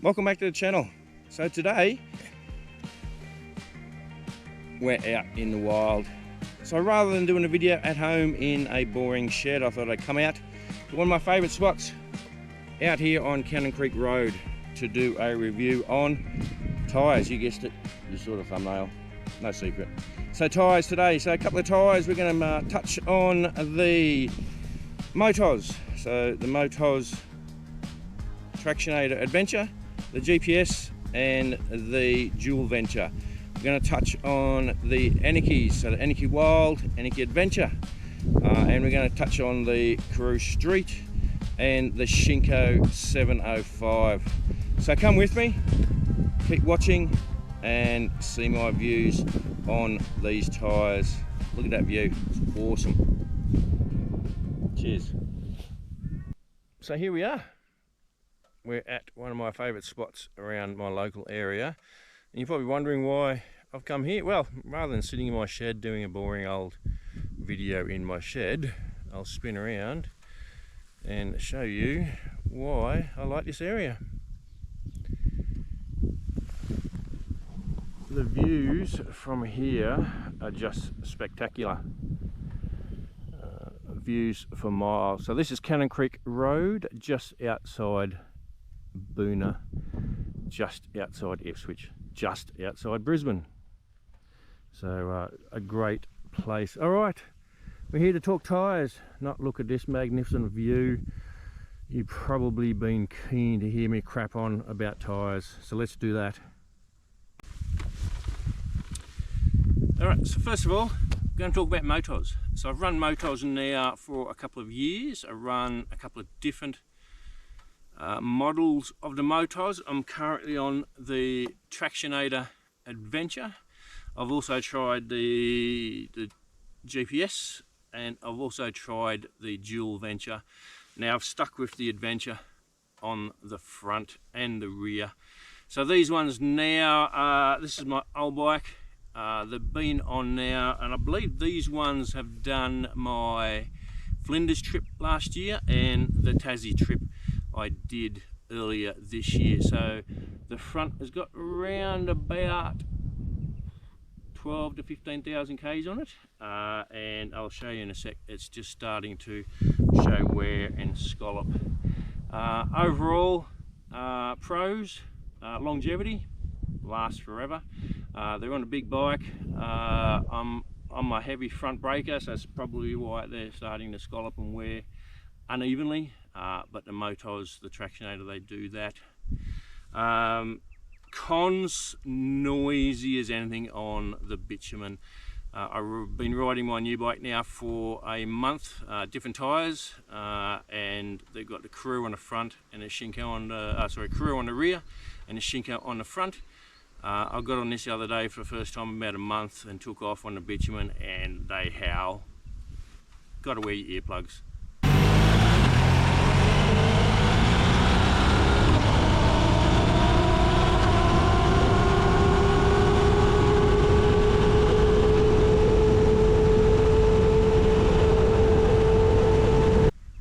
Welcome back to the channel. So today we're out in the wild. So rather than doing a video at home in a boring shed, I thought I'd come out to one of my favourite spots out here on Cannon Creek Road to do a review on tyres. You guessed it, you saw the thumbnail, no secret. So tyres today, so a couple of tyres. We're going to touch on the Motoz. So the Motos Tractionator Adventure, the GPS and the Dual Venture. We're going to touch on the Anarchies, so the Anarchy Wild, Anarchy Adventure, and we're going to touch on the Karu Street and the Shinko E705. So come with me, keep watching and see my views on these tyres. Look at that view, it's awesome. Cheers. So here we are. We're at one of my favourite spots around my local area, and you're probably wondering why I've come here. Well, rather than sitting in my shed doing a boring old video in my shed, I'll spin around and show you why I like this area. The views from here are just spectacular. Views for miles. So this is Cannon Creek Road, just outside Boona, just outside Ipswich, just outside Brisbane. So a great place. All right, we're here to talk tyres, not look at this magnificent view. You've probably been keen to hear me crap on about tyres, so let's do that. All right, so first of all, I'm going to talk about Motoz. So I've run Motoz now for a couple of years. I've run a couple of different models of the Motoz. I'm currently on the Tractionator Adventure. I've also tried the GPS, and I've also tried the Dual Venture. Now I've stuck with the Adventure on the front and the rear. So these ones now, this is my old bike. They've been on now, and I believe these ones have done my Flinders trip last year and the Tassie trip I did earlier this year. So the front has got around about 12 to 15,000 Ks on it, and I'll show you in a sec. It's just starting to show wear and scallop. Overall, pros, longevity, lasts forever. They're on a big bike. I'm on my heavy front breaker, so that's probably why they're starting to scallop and wear unevenly. But the Motoz, the Tractionator, they do that. Cons, noisy as anything on the bitumen. I've been riding my new bike now for a month, different tyres, and they've got the Karu on the front and a Shinko on the, Karu on the rear and a Shinko on the front. I got on this the other day for the first time in about a month and took off on the bitumen, and they howl. Got to wear your earplugs.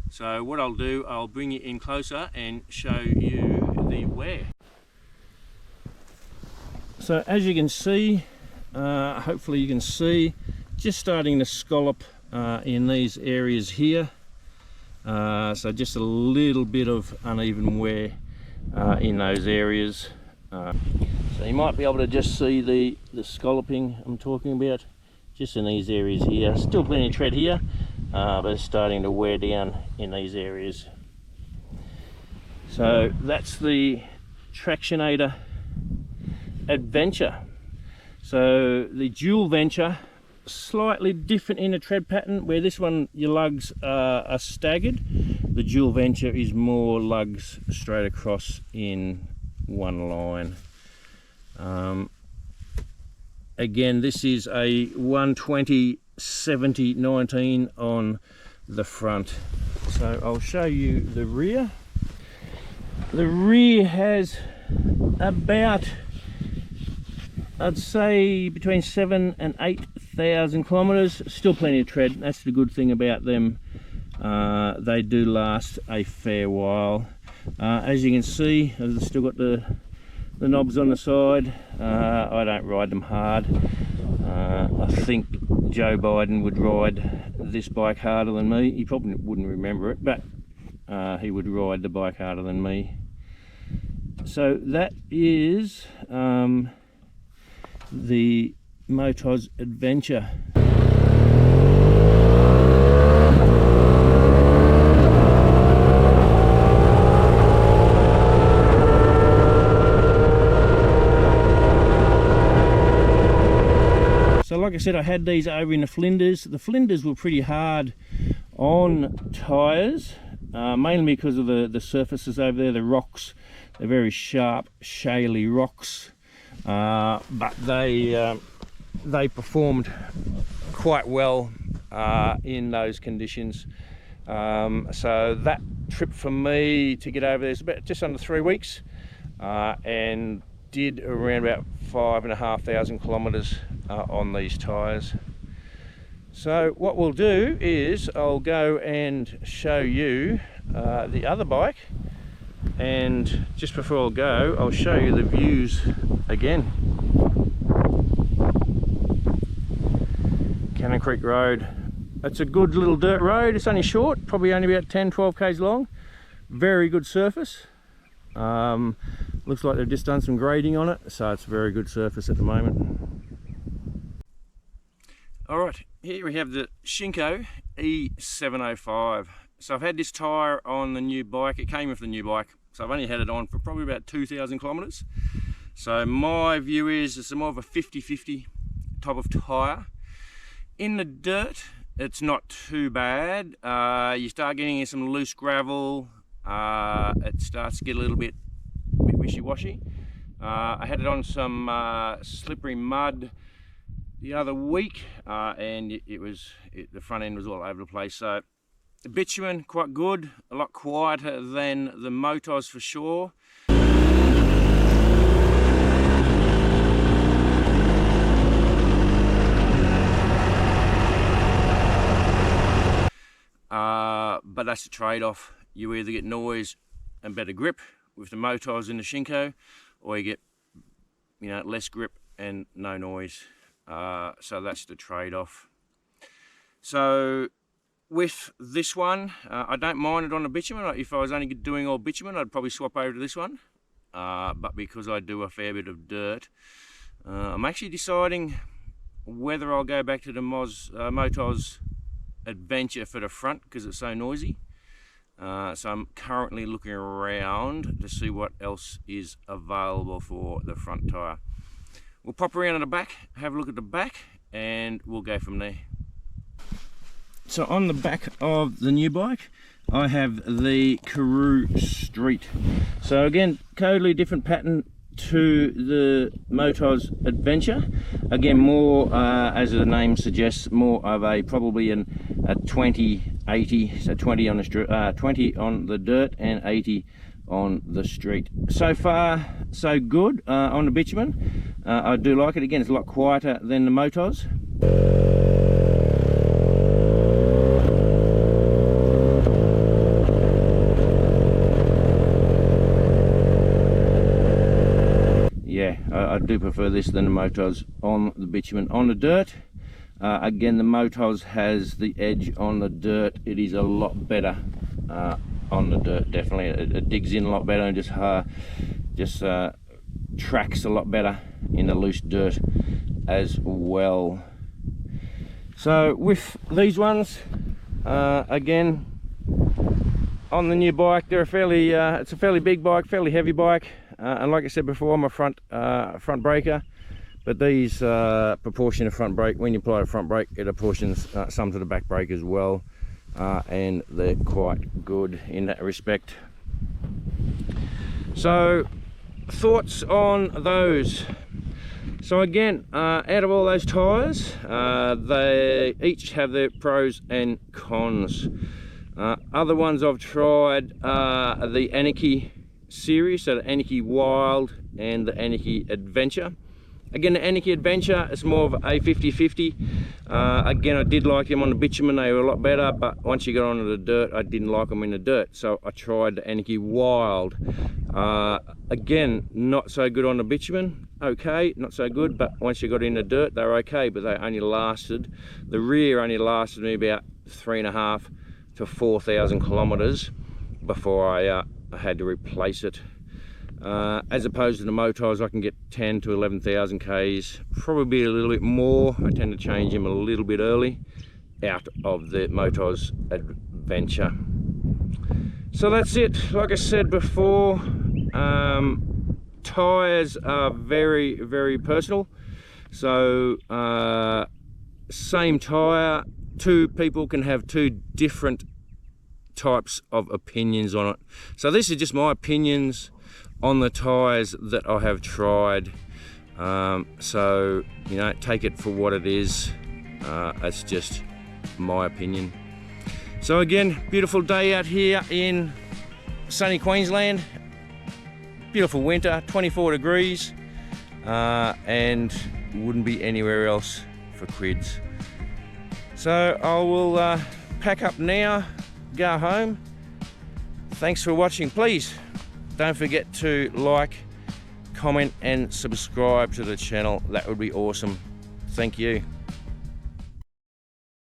So what I'll do, I'll bring you in closer and show you the wear. So as you can see, hopefully you can see, just starting to scallop in these areas here. So just a little bit of uneven wear in those areas. So you might be able to just see the scalloping I'm talking about, just in these areas here. Still plenty of tread here, but it's starting to wear down in these areas. So that's the Tractionator Adventure. So the Dual Venture, slightly different in a tread pattern, where this one your lugs are staggered. The Dual Venture is more lugs straight across in one line. Again, this is a 120/70/19 on the front. So I'll show you the rear. The rear has about, I'd say, between 7,000 and 8,000 kilometres. Still plenty of tread. That's the good thing about them. They do last a fair while. As you can see, I've still got the knobs on the side. I don't ride them hard. I think Joe Biden would ride this bike harder than me. He probably wouldn't remember it, but he would ride the bike harder than me. So that is the Motoz Adventure. So like I said, I had these over in the Flinders. The Flinders were pretty hard on tyres, mainly because of the surfaces over there, the rocks. They're very sharp, shaly rocks, but they performed quite well in those conditions. So that trip for me to get over there is about just under 3 weeks, and did around about 5,500 kilometres on these tyres. So what we'll do is I'll go and show you the other bike, and just before I'll go, I'll show you the views again. Cannon Creek Road. It's a good little dirt road. It's only short, probably only about 10-12 k's long. Very good surface. Looks like they've just done some grading on it, so it's a very good surface at the moment. Alright, here we have the Shinko E705. So I've had this tyre on the new bike. It came with the new bike, so I've only had it on for probably about 2,000 kilometres. So my view is it's more of a 50-50 type of tyre. In the dirt, it's not too bad. You start getting in some loose gravel, it starts to get a little bit wishy-washy. I had it on some slippery mud the other week, and the front end was all over the place. So the bitumen, quite good, a lot quieter than the Motos for sure. But that's the trade-off. You either get noise and better grip with the Motos in the Shinko, or you get, less grip and no noise. So that's the trade-off. So with this one, I don't mind it on the bitumen. If I was only doing all bitumen, I'd probably swap over to this one. But because I do a fair bit of dirt, I'm actually deciding whether I'll go back to the Motoz Adventure for the front because it's so noisy. So I'm currently looking around to see what else is available for the front tyre. We'll pop around at the back, have a look at the back, and we'll go from there. So on the back of the new bike, I have the Karu Street. So again, totally different pattern to the Motoz Adventure. Again, more, as the name suggests, more of probably a 20-80, so 20 on the 20 on the dirt and 80 on the street. So far, so good on the bitumen. I do like it. Again, it's a lot quieter than the Motoz. Yeah, I do prefer this than the Motoz on the bitumen. On the dirt, again, the Motoz has the edge on the dirt. It is a lot better on the dirt, definitely. It digs in a lot better and just tracks a lot better in the loose dirt as well. So with these ones, again, on the new bike, they're it's a fairly big bike, fairly heavy bike. And like I said before, I'm a front braker, but these proportion of front brake. When you apply a front brake, it apportions some to the back brake as well, and they're quite good in that respect. So thoughts on those? So again, out of all those tyres, they each have their pros and cons. Other ones I've tried are the Anarchy series, so the Anarchy Wild and the Anarchy Adventure. Again, the Anarchy Adventure is more of a 50-50. Again, I did like them on the bitumen, they were a lot better, but once you got onto the dirt, I didn't like them in the dirt, so I tried the Anarchy Wild. Again, not so good on the bitumen, okay, not so good, but once you got in the dirt, they were okay, but they only lasted, the rear only lasted me about 3.5 to 4,000 kilometers before I had to replace it. As opposed to the Motos, I can get 10 to 11,000 Ks, probably a little bit more. I tend to change them a little bit early out of the Motos Adventure. So that's it. Like I said before, tyres are very, very personal. So same tyre, two people can have two different types of opinions on it. So this is just my opinions on the tyres that I have tried. So, you know, take it for what it is. It's just my opinion. So again, beautiful day out here in sunny Queensland. Beautiful winter, 24 degrees, and wouldn't be anywhere else for quids. So I will pack up now, go home. Thanks for watching. Please don't forget to like, comment and subscribe to the channel. That would be awesome. Thank you.